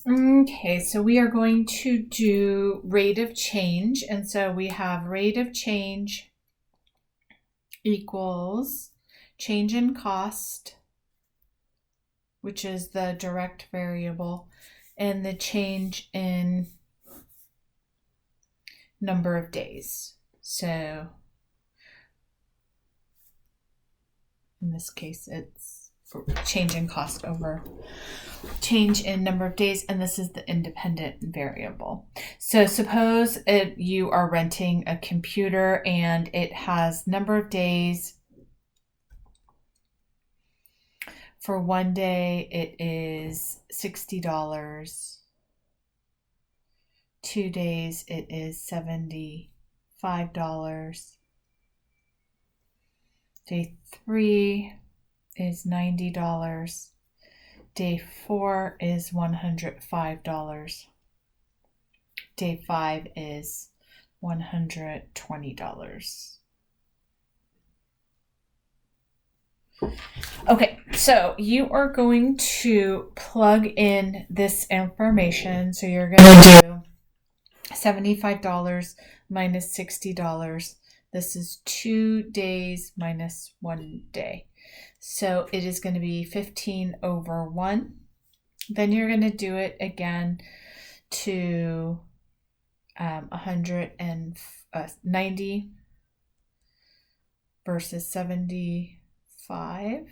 Okay, so we are going to do rate of change. And so we have rate of change equals change in cost, which is the direct variable, and the change in number of days. So in this case, it's change in cost over change in number of days, and this is the independent variable. So suppose you are renting a computer and it has number of days. For one day, it is $60. 2 days, it is $75. Day 3 is $90. Day 4 is $105. Day 5 is $120. Okay, so you are going to plug in this information. So you're going to do $75 minus $60. This is 2 days minus 1 day. So it is going to be 15 over 1. Then you're going to do it again to 190 versus 75.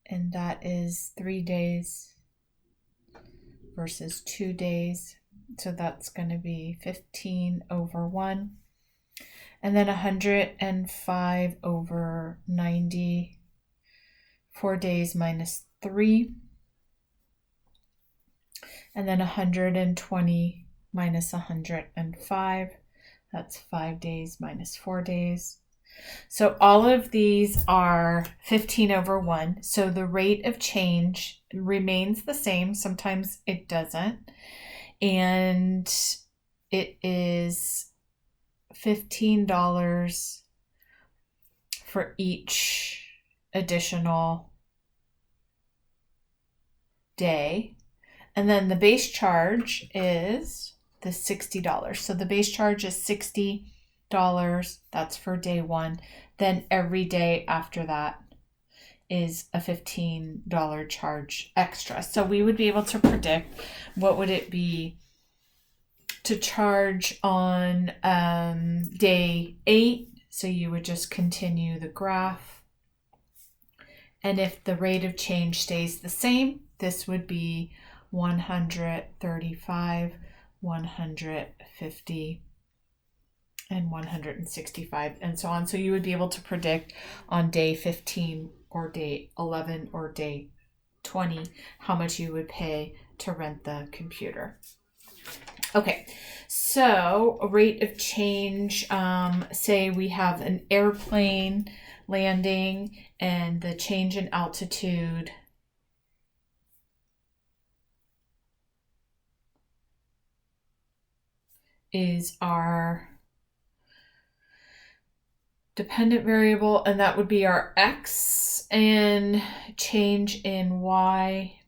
And that is 3 days versus 2 days. So that's going to be 15 over 1. And then 105 over 90, 4 days minus 3. And then 120 minus 105, that's 5 days minus 4 days. So all of these are 15 over 1. So the rate of change remains the same. Sometimes it doesn't. And it is $15 for each additional day. And then the base charge is the $60. So the base charge is $60. That's for day 1. Then every day after that is a $15 charge extra. So we would be able to predict what would it be to charge on day 8. So you would just continue the graph. And if the rate of change stays the same, this would be 135, 150, and 165, and so on. So you would be able to predict on day 15 or day 11 or day 20 how much you would pay to rent the computer. Okay, so a rate of change, say we have an airplane landing and the change in altitude is our dependent variable, and that would be our x, and change in y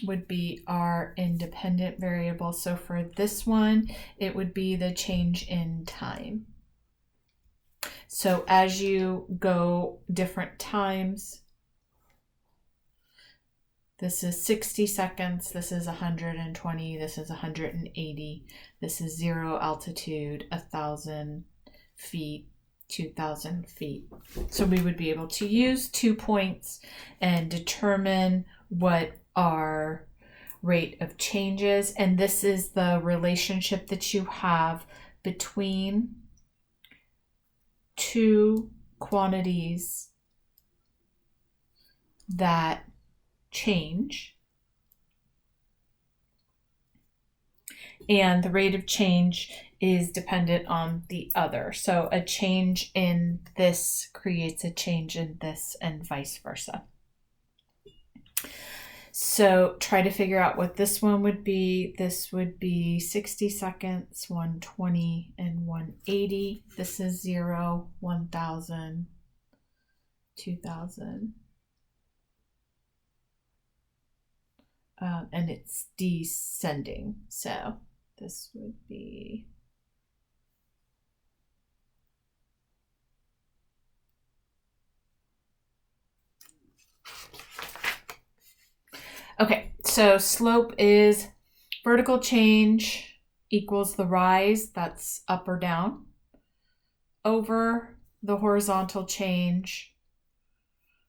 would be our independent variable. So for this one, it would be the change in time. So as you go different times, this is 60 seconds, this is 120, this is 180, this is 0 altitude, 1,000 feet, 2,000 feet. So we would be able to use 2 points and determine what our rate of change is. And this is the relationship that you have between two quantities that change, and the rate of change is dependent on the other. So a change in this creates a change in this, and vice versa. So try to figure out what this one would be. This would be 60 seconds, 120, and 180. This is 0, 1,000, 2,000. and it's descending. So this would be okay. So slope is vertical change equals the rise, that's up or down, over the horizontal change,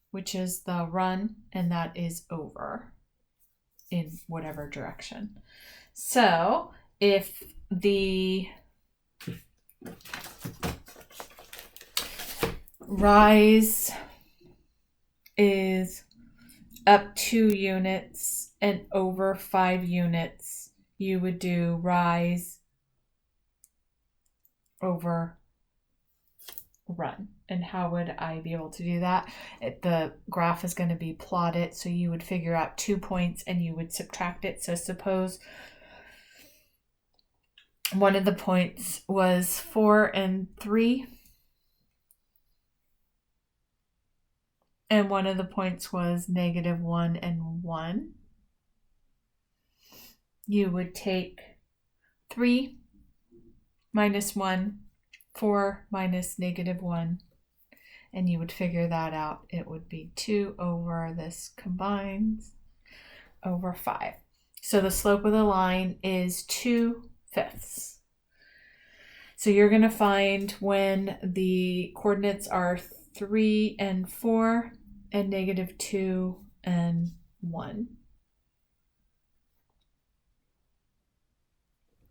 which is the run, and that is over in whatever direction. So if the rise is up 2 units and over 5 units, you would do rise over run. And how would I be able to do that? The graph is going to be plotted, so you would figure out 2 points and you would subtract it. So suppose one of the points was 4 and 3, and one of the points was -1 and 1. You would take 3 minus 1, 4 minus -1, and you would figure that out. It would be 2 over this combines over 5. So the slope of the line is 2/5. So you're going to find when the coordinates are 3 and 4 and -2 and 1.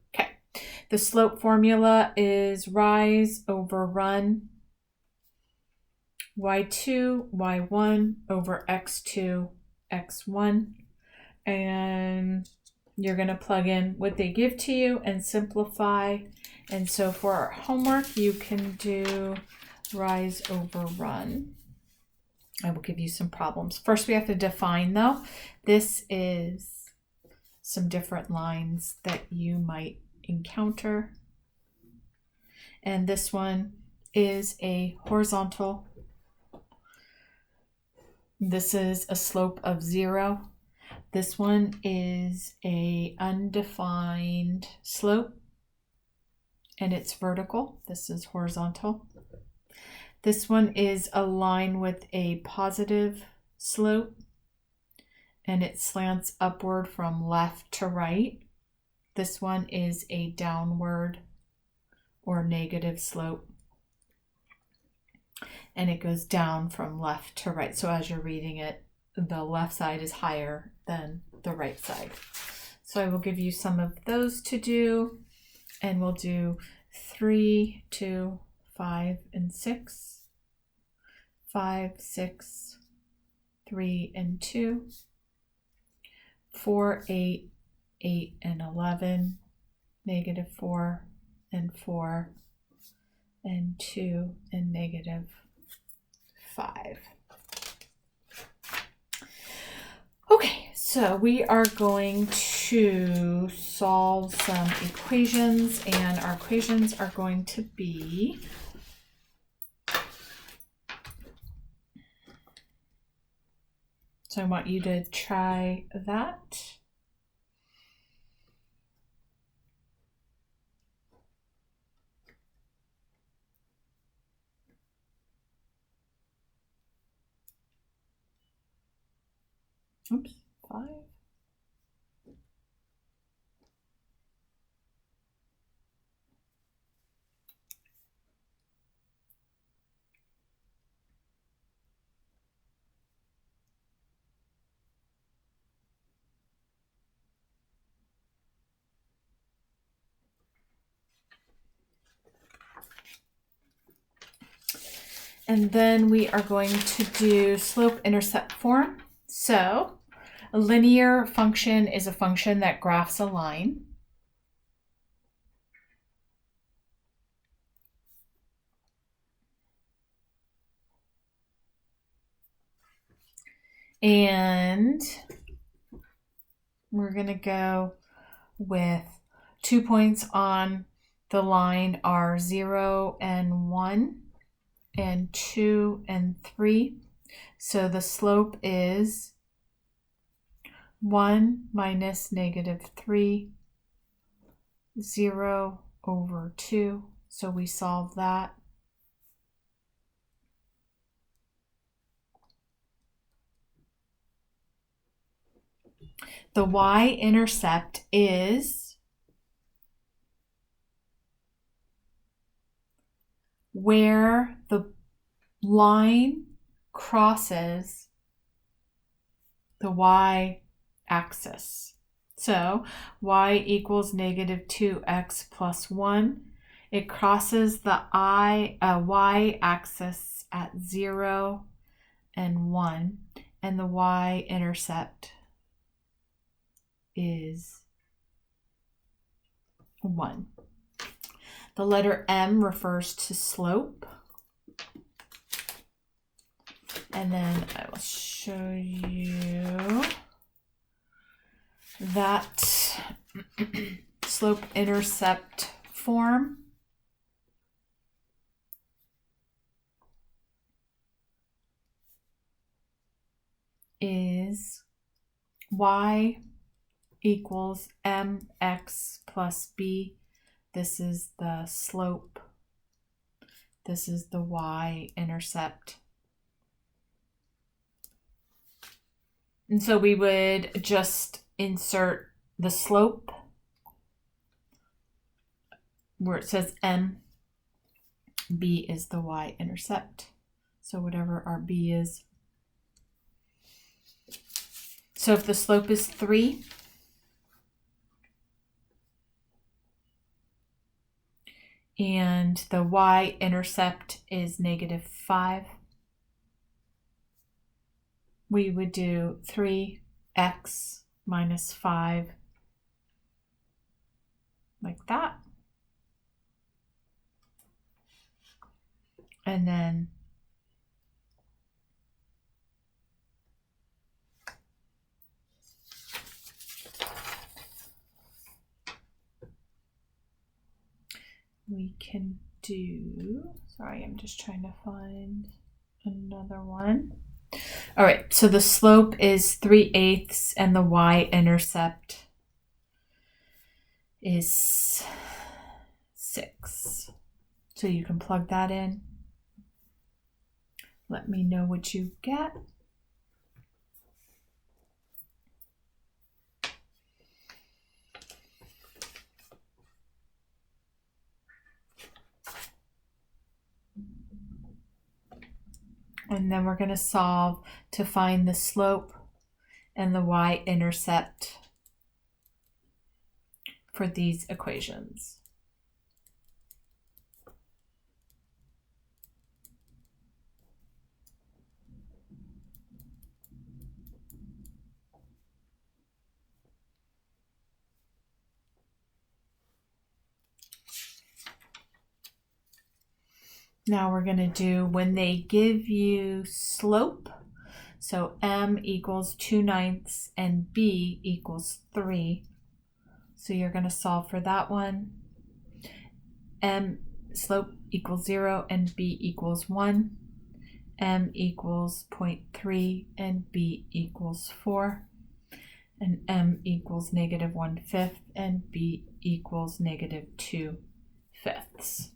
Okay. The slope formula is rise over run, y2, y1 over x2, x1. And you're going to plug in what they give to you and simplify. And so for our homework, you can do rise over run. I will give you some problems. First, we have to define, though. This is some different lines that you might encounter. And this one is a horizontal. This is a slope of 0. This one is a undefined slope, and it's vertical. This is horizontal. This one is a line with a positive slope, and it slants upward from left to right. This one is a downward or negative slope, and it goes down from left to right. So as you're reading it, the left side is higher than the right side. So I will give you some of those to do, and we'll do 3, 2, 5, and 6, 5, 6, 3, and 2, 4, 8, 8, and 11, -4, and 4, and 2, and -5. Okay, so we are going to solve some equations, and our equations are going to be so I want you to try that. Oops, 5. And then we are going to do slope-intercept form. So a linear function is a function that graphs a line. And we're going to go with 2 points on the line are 0 and 1 and 2 and 3. So the slope is 1 minus negative 3, 0 over 2. So we solve that. The y-intercept is where the line crosses the y-axis. So y equals negative 2x plus 1. It crosses the y-axis at 0 and 1, and the y-intercept is 1. The letter M refers to slope. And then I will show you that slope-intercept form. Is y equals mx plus b. This is the slope. This is the y-intercept. And so we would just insert the slope where it says m. B is the y-intercept. So whatever our b is. So if the slope is 3, and the y-intercept is negative 5, we would do 3x minus 5, like that. And then we can do, sorry, I'm just trying to find another one. All right, so the slope is 3/8 and the y-intercept is 6. So you can plug that in. Let me know what you get. And then we're going to solve to find the slope and the y-intercept for these equations. Now we're going to do when they give you slope. So m equals 2/9 and b equals 3. So you're going to solve for that one. M slope equals 0 and b equals 1. M equals 0.3 and b equals 4. And m equals negative 1/5 and b equals negative 2/5.